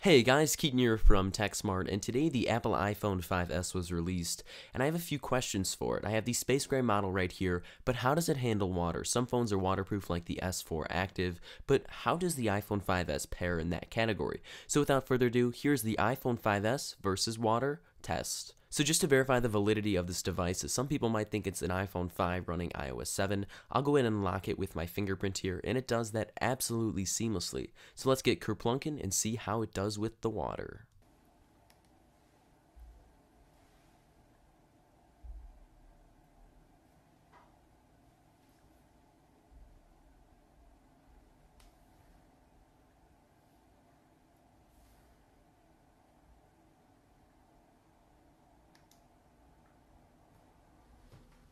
Hey guys, Keaton here from TechSmart, and today the Apple iPhone 5S was released, and I have a few questions for it. I have the space gray model right here, but how does it handle water? Some phones are waterproof like the S4 Active, but how does the iPhone 5S pair in that category? So without further ado, here's the iPhone 5S versus water test. So just to verify the validity of this device, as some people might think it's an iPhone 5 running iOS 7, I'll go in and lock it with my fingerprint here, and it does that absolutely seamlessly. So let's get kerplunkin' and see how it does with the water.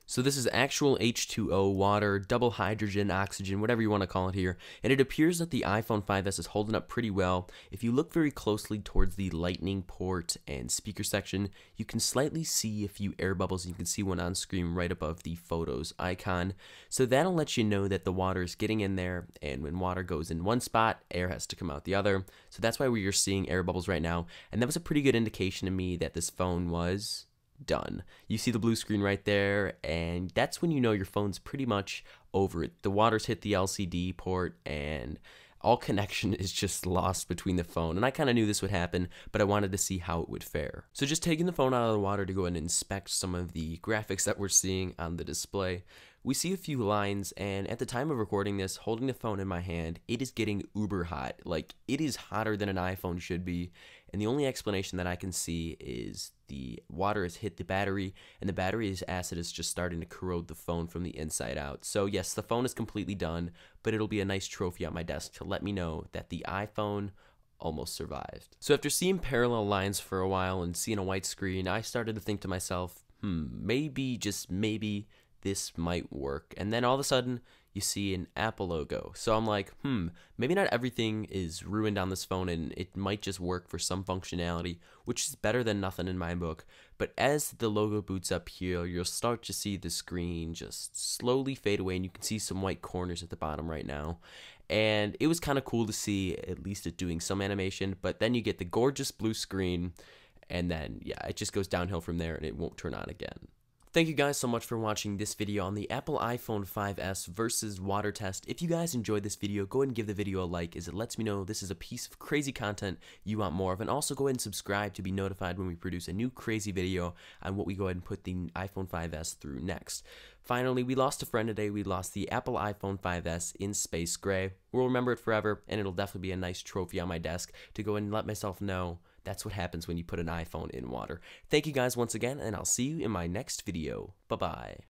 So this is actual H2O water, double hydrogen, oxygen, whatever you want to call it here, and it appears that the iPhone 5S is holding up pretty well. If you look very closely towards the lightning port and speaker section, you can slightly see a few air bubbles, and you can see one on screen right above the photos icon. So that'll let you know that the water is getting in there, and when water goes in one spot, air has to come out the other. So that's why we're seeing air bubbles right now, and that was a pretty good indication to me that this phone was done. You see the blue screen right there, and that's when you know your phone's pretty much over it. The water's hit the LCD port and all connection is just lost between the phone. And I kind of knew this would happen, but I wanted to see how it would fare. So just taking the phone out of the water to go and inspect some of the graphics that we're seeing on the display, we see a few lines, and at the time of recording this, holding the phone in my hand, it is getting uber hot. Like, it is hotter than an iPhone should be, and the only explanation that I can see is the water has hit the battery, and the battery's acid is just starting to corrode the phone from the inside out. So yes, the phone is completely done, but it'll be a nice trophy on my desk to let me know that the iPhone almost survived. So after seeing parallel lines for a while and seeing a white screen, I started to think to myself, maybe, just maybe, this might work. And then all of a sudden, you see an Apple logo. So I'm like, maybe not everything is ruined on this phone, and it might just work for some functionality, which is better than nothing in my book. But as the logo boots up here, you'll start to see the screen just slowly fade away, and you can see some white corners at the bottom right now. And it was kind of cool to see at least it doing some animation, but then you get the gorgeous blue screen, and then, yeah, it just goes downhill from there, and it won't turn on again. Thank you guys so much for watching this video on the Apple iPhone 5S versus water test. If you guys enjoyed this video, go ahead and give the video a like, as it lets me know this is a piece of crazy content you want more of. And also go ahead and subscribe to be notified when we produce a new crazy video on what we go ahead and put the iPhone 5S through next. Finally, we lost a friend today. We lost the Apple iPhone 5S in space gray. We'll remember it forever, and it'll definitely be a nice trophy on my desk to go and let myself know that's what happens when you put an iPhone in water. Thank you guys once again, and I'll see you in my next video. Bye-bye.